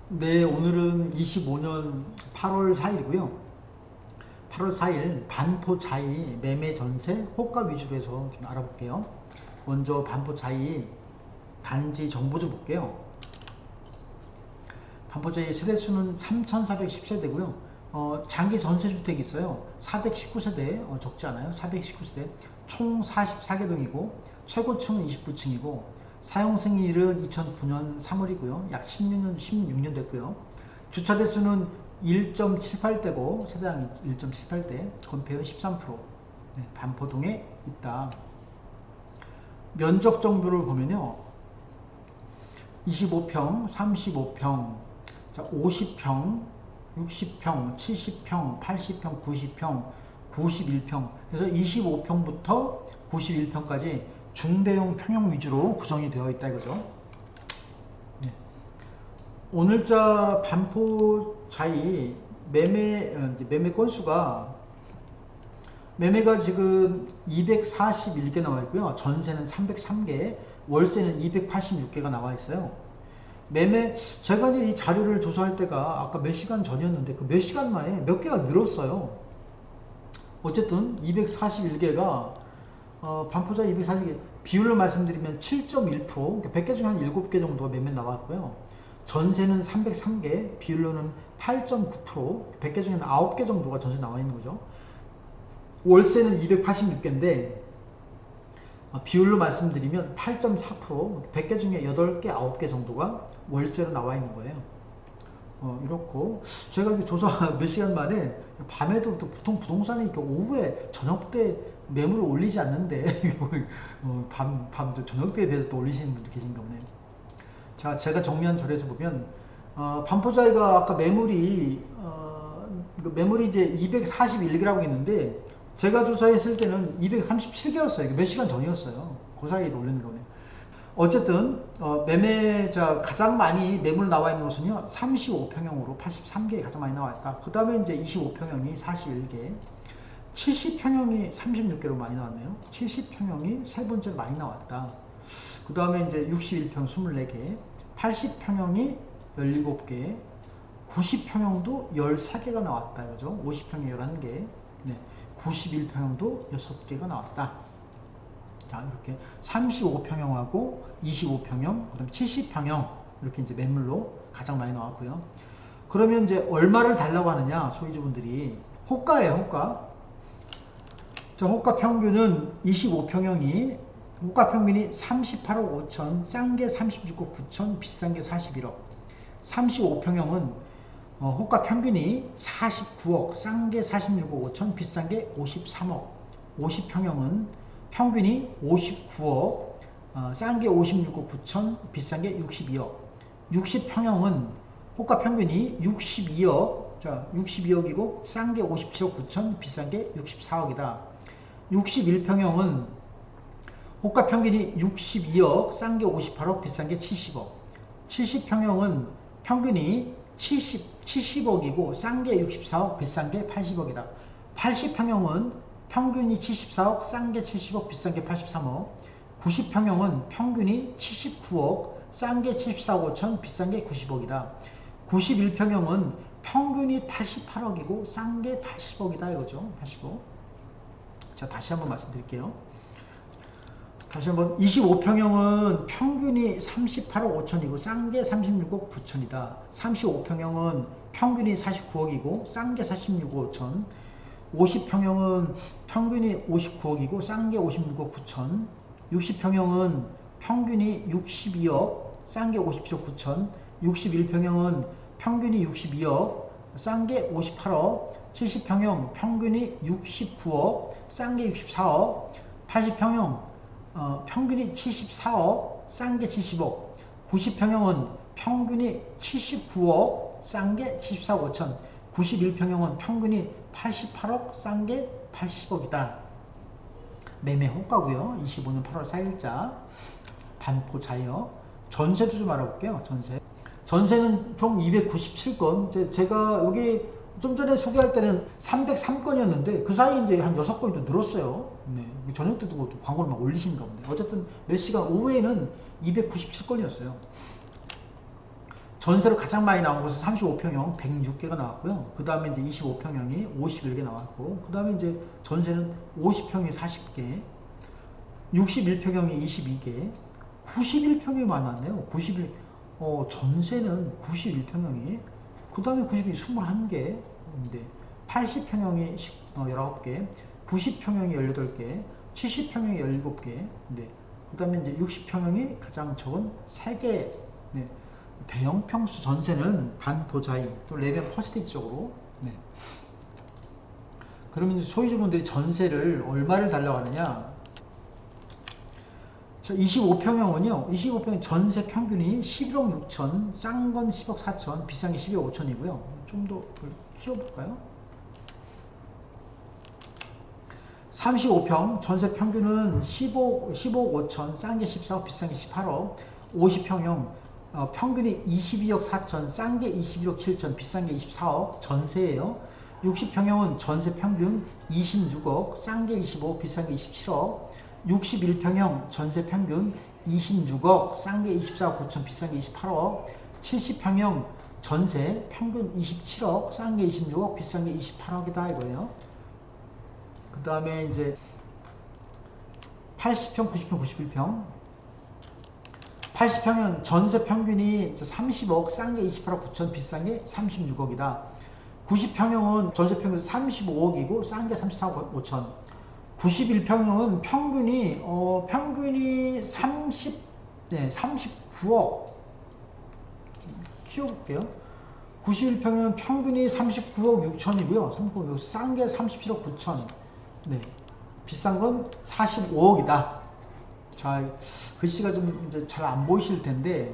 네, 오늘은 25년 8월 4일이고요. 8월 4일 반포자이 매매 전세 호가 위주로 해서 좀 알아볼게요. 먼저 반포자이 단지 정보 좀 볼게요. 반포자이 세대수는 3,410세대고요. 장기 전세주택이 있어요. 419세대, 적지 않아요. 419세대. 총 44개 동이고 최고층은 29층이고 사용 승일은 2009년 3월이고요. 약 16년 됐고요. 주차 대수는 1.78대고 세대당 1.78대, 건폐율은 13%. 네, 반포동에 있다. 면적 정보를 보면요. 25평, 35평, 자, 50평, 60평, 70평, 80평, 90평, 91평. 그래서 25평부터 91평까지 중대형 평형 위주로 구성이 되어 있다 이거죠. 네. 오늘자 반포자이 매매 건수가 매매가 지금 241개 나와 있고요. 전세는 303개, 월세는 286개가 나와 있어요. 매매, 제가 이제 이 자료를 조사할 때가 아까 몇 시간 전이었는데 그 몇 시간 만에 몇 개가 늘었어요. 어쨌든 241개가 반포자 241개 비율로 말씀드리면 7.1%, 그러니까 100개 중에 한 7개 정도가 매매 나왔고요. 전세는 303개, 비율로는 8.9%, 100개 중에 한 9개 정도가 전세 나와 있는 거죠. 월세는 286개인데 비율로 말씀드리면 8.4%, 100개 중에 8개, 9개 정도가 월세로 나와 있는 거예요. 이렇고 제가 조사 몇 시간 만에 밤에도 또 보통 부동산이 이렇게 오후에 저녁 때 매물을 올리지 않는데 밤 저녁 때에 대해서 또 올리시는 분도 계신가 보네요. 자, 제가 정리한 자료에서 보면 반포자이가 아까 매물이 이제 241개라고 했는데 제가 조사했을 때는 237개였어요. 몇 시간 전이었어요. 그 사이에 올리는 거네요. 어쨌든 매매자 가장 많이 매물 나와 있는 곳은요 35평형으로 83개 가장 많이 나왔다. 그 다음에 이제 25평형이 41개, 70평형이 36개로 많이 나왔네요. 70평형이 세 번째로 많이 나왔다. 그 다음에 이제 61평 24개, 80평형이 17개, 90평형도 13개가 나왔다. 그죠? 50평이 11개, 네, 91평형도 6개가 나왔다. 자, 이렇게 35평형하고 25평형, 그 다음에 70평형, 이렇게 이제 매물로 가장 많이 나왔고요. 그러면 이제 얼마를 달라고 하느냐, 소유주분들이. 호가예요, 호가. 자, 호가 평균은 25평형이, 호가 평균이 38억 5천, 싼 게 36억 9천, 비싼 게 41억. 35평형은 호가 평균이 49억, 싼 게 46억 5천, 비싼 게 53억. 50평형은 평균이 59억, 싼 게 56억 9천, 비싼 게 62억. 60평형은 호가 평균이 62억, 자, 62억이고 싼 게 57억 9천, 비싼 게 64억이다. 61평형은 호가 평균이 62억, 싼 게 58억, 비싼 게 70억. 70평형은 평균이 70억이고 싼 게 64억, 비싼 게 80억이다. 80평형은 평균이 74억, 싼 게 70억, 비싼 게 83억. 90평형은 평균이 79억, 싼 게 74억 5천, 비싼 게 90억이다. 91평형은 평균이 88억이고 싼 게 80억이다 이거죠. 80억. 자, 다시 한번 말씀드릴게요. 다시 한번 25평형은 평균이 38억 5천이고 싼 게 36억 9천이다. 35평형은 평균이 49억이고 싼 게 46억 5천. 50평형은 평균이 59억이고 싼 게 56억 9천. 60평형은 평균이 62억, 싼 게 57억 9천. 61평형은 평균이 62억, 싼 게 58억. 70평형 평균이 69억, 싼 게 64억. 80평형 평균이 74억, 싼 게 70억. 90평형은 평균이 79억, 싼 게 74억 5천. 91평형은 평균이 88억, 싼 게 80억이다. 매매 호가고요. 25년 8월 4일자 반포자이어. 전세도 좀 알아볼게요. 전세는 총 297건. 제가 여기 좀 전에 소개할 때는 303건이었는데 그 사이 이제 한 6건이 또 늘었어요. 네. 저녁 때도 광고를 막 올리시는가 본데. 어쨌든 몇 시간 오후에는 297건이었어요. 전세로 가장 많이 나온 곳은 35평형 106개가 나왔고요. 그 다음에 이제 25평형이 51개 나왔고, 그 다음에 이제 전세는 50평이 40개, 61평형이 22개, 91평이 많았네요. 91, 전세는 91평형이, 그 다음에 91이 21개, 80평형이 19개, 90평형이 18개, 70평형이 17개, 그 다음에 이제 60평형이 가장 적은 3개, 대형 평수 전세는 반포자이, 또 레벨 퍼스테이지 쪽으로. 그러면 이제 소유주분들이 전세를 얼마를 달라고 하느냐? 25평형은요, 25평형 전세 평균이 11억 6천, 싼 건 10억 4천, 비싼 게 12억 5천이고요. 좀 더 키워볼까요? 35평 전세 평균은 15억 5천, 싼 게 14억, 비싼 게 18억. 50평형 평균이 22억 4천, 싼 게 21억 7천, 비싼 게 24억, 전세예요. 60평형은 전세 평균 26억, 싼 게 25억, 비싼 게 27억. 61평형 전세 평균 26억, 싼 게 24억 9천, 비싼 게 28억. 70평형 전세 평균 27억, 싼 게 26억, 비싼 게 28억이다 이거예요. 그 다음에 이제 80평, 90평, 91평. 80평형 전세 평균이 30억, 싼 게 28억 9천, 비싼 게 36억이다. 90평형은 전세 평균 35억이고 싼 게 34억 5천. 91평형은 평균이 39억. 키워볼게요. 91평형은 평균이 39억 6천이고요. 39억, 싼 게 37억 9천. 비싼 건 45억이다. 자, 글씨가 좀 이제 잘 안 보이실 텐데,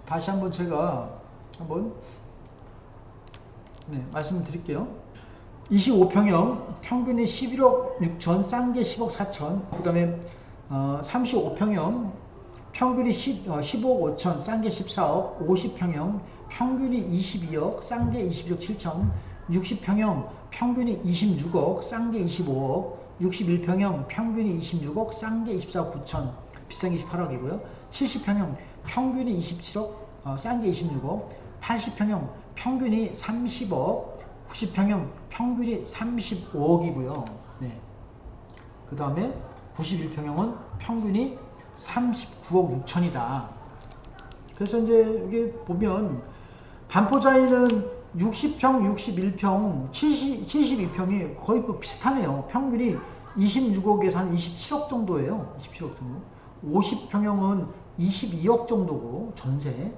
다시 한번 제가 한번 말씀을 드릴게요. 25평형 평균이 11억 6천, 싼 게 10억 4천. 그 다음에 35평형 평균이 15억 5천, 싼 게 14억. 50평형 평균이 22억, 싼 게 21억 7천. 60평형 평균이 26억, 싼 게 25억. 61평형 평균이 26억, 싼 게 24억 9천, 비싼 게 28억이고요. 70평형 평균이 27억, 싼 게 26억. 80평형 평균이 30억, 90평형 평균이 35억이고요. 그 다음에 91평형은 평균이 39억 6천이다. 그래서 이제 여기 보면 반포자이는 60평, 61평, 72평이 거의 뭐 비슷하네요. 평균이 26억에서 한 27억 정도예요. 27억 정도. 50평형은 22억 정도고 전세.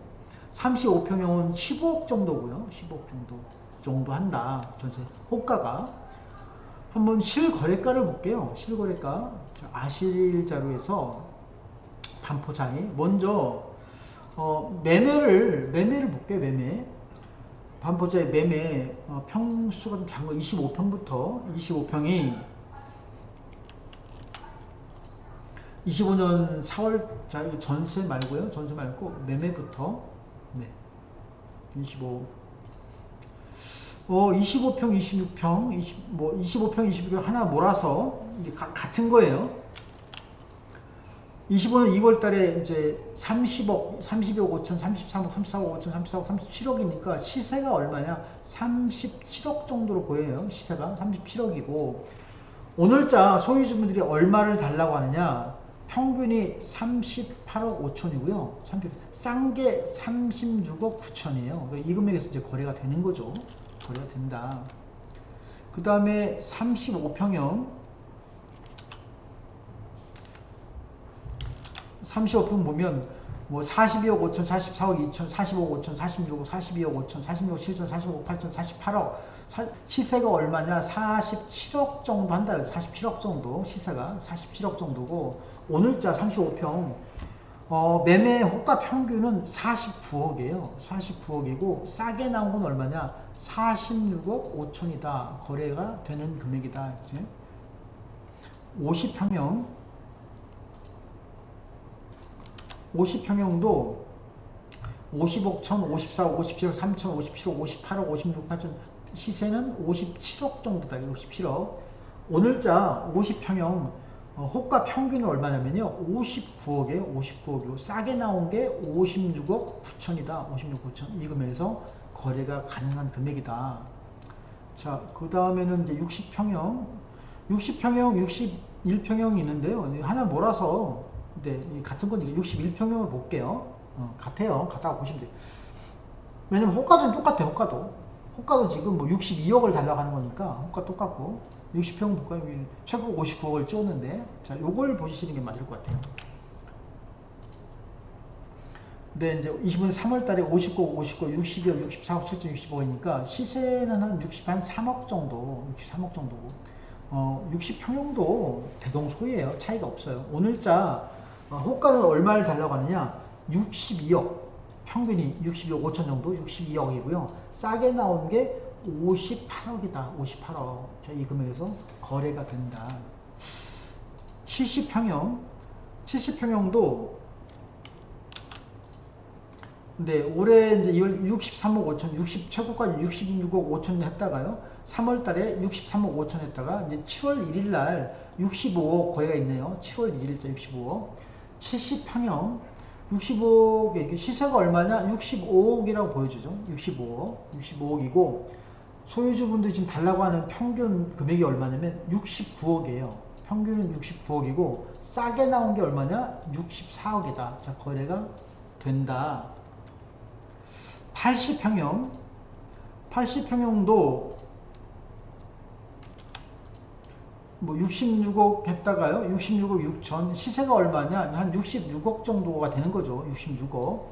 35평형은 15억 정도고요. 15억 정도 한다. 전세 호가가. 한번 실거래가를 볼게요. 실거래가 아실자료에서 반포자이 먼저 매매를 볼게요. 매매. 반포자이 매매 평수가 좀 작은 거 25평부터 25평이 25년 4월 자 전세 말고요. 전세 말고 매매부터 25 25평 26평 25평 26평 하나 몰아서 이제 같은 거예요. 25년 2월 달에 이제 30억 5천, 33억, 34억 5천, 34억, 37억이니까 시세가 얼마냐? 37억 정도로 보여요. 시세가 37억이고 오늘자 소유주분들이 얼마를 달라고 하느냐? 평균이 38억 5천이고요. 싼 게 36억 9천이에요. 이 금액에서 이제 거래가 되는 거죠. 거래가 된다. 그 다음에 35평형 35평 보면 뭐 42억 5천, 44억 2천, 45억 5천, 46억, 42억 5천, 46억 7천, 45억 8천, 48억. 시세가 얼마냐? 47억 정도 한다. 47억 정도 시세가 47억 정도고 오늘자 35평 매매 호가 평균은 49억이에요. 49억이고 싸게 나온 건 얼마냐? 46억 5천이다. 거래가 되는 금액이다. 이제 50평형도 50억 천, 54억, 57억, 3천, 57억, 58억, 56억, 8천 시세는 57억 정도다. 57억. 오늘자 50평형 호가 평균은 얼마냐면요. 59억이에요. 59억이고 싸게 나온 게 56억 9천이다. 56억 9천. 이 금액에서 거래가 가능한 금액이다. 자, 그 다음에는 이제 60평형, 60평형, 61평형이 있는데요. 하나 몰아서, 근데 같은 건데 61평형을 볼게요. 같아요. 같다고 보시면 돼요. 왜냐면 호가는 똑같아요. 호가도 지금 뭐 62억을 달라고 하는 거니까 호가 똑같고 60평 볼까요? 최고 59억을 찍었는데 자, 요걸 보시는 게 맞을 것 같아요. 근데 이제 25년 3월 달에 59억, 60억, 64억, 7.65억이니까 시세는 한 3억 정도, 63억 정도고 60평형도 대동소이에요. 차이가 없어요. 오늘자 호가는 얼마를 달라고 하느냐? 62억. 평균이 62억 5천 정도, 62억이고요. 싸게 나온 게 58억이다. 58억. 자, 이 금액에서 거래가 된다. 70평형도 근데 올해 이제 2월 63억 5천, 60 최고까지 66억 5천 했다가요. 3월 달에 63억 5천 했다가 이제 7월 1일 날 65억 거래가 있네요. 7월 1일자 65억. 70평형 65억, 시세가 얼마냐? 65억이라고 보여주죠. 65억이고, 소유주분들이 지금 달라고 하는 평균 금액이 얼마냐면 69억이에요. 평균은 69억이고, 싸게 나온 게 얼마냐? 64억이다. 자, 거래가 된다. 80평형도 뭐 66억 했다가요. 66억 6천. 시세가 얼마냐? 한 66억 정도가 되는 거죠. 66억.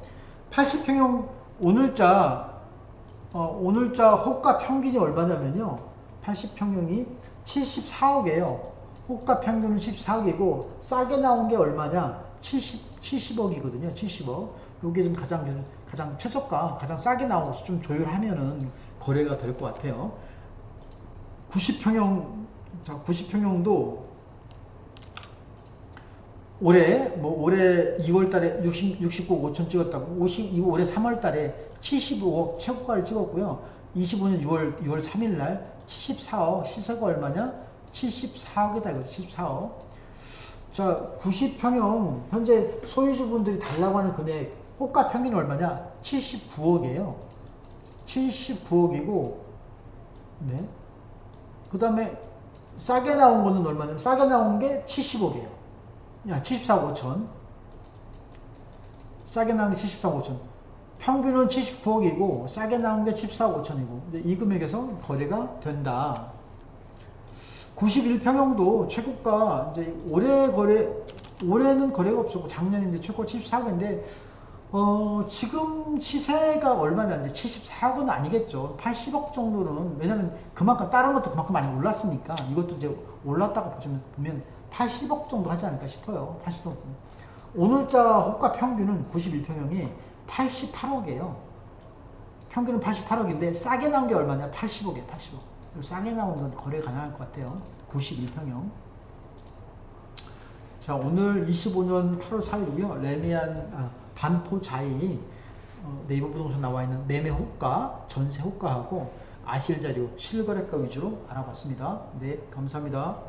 80평형 오늘자 호가 평균이 얼마냐면요. 80평형이 74억이에요. 호가 평균은 74억이고 싸게 나온 게 얼마냐? 70억이거든요. 70억. 요게 좀 가장 최저가, 가장 싸게 나온 것을 좀 조율하면은 거래가 될 것 같아요. 90평형도 올해 2월 달에 69억 5천 찍었다고, 올해 3월 달에 75억 최고가를 찍었고요. 25년 6월 3일 날 74억, 시세가 얼마냐? 74억이다 이거 74억. 자, 90평형 현재 소유주분들이 달라고 하는 금액 호가 평균이 얼마냐? 79억이에요. 79억이고, 네. 그 다음에 싸게 나온 거는 얼마냐면 싸게 나온 게 70억이에요. 야, 74억 5천. 싸게 나온 게 74억 5천. 평균은 79억이고 싸게 나온 게 74억 5천이고 이 금액에서 거래가 된다. 91평형도 최고가 이제 올해는 거래가 없었고 작년에 이제 최고 74억인데 지금 시세가 얼마냐, 이제 74억은 아니겠죠. 80억 정도는, 왜냐면 그만큼, 다른 것도 그만큼 많이 올랐으니까, 이것도 이제 올랐다고 보면 80억 정도 하지 않을까 싶어요. 80억 정도. 오늘자 호가 평균은 91평형이 88억이에요. 평균은 88억인데, 싸게 나온 게 얼마냐? 80억이에요, 80억. 싸게 나온 건 거래 가능할 것 같아요. 91평형. 자, 오늘 25년 8월 4일이고요. 반포자이 네이버 부동산 나와 있는 매매 호가, 전세 호가하고 아실 자료, 실거래가 위주로 알아봤습니다. 네, 감사합니다.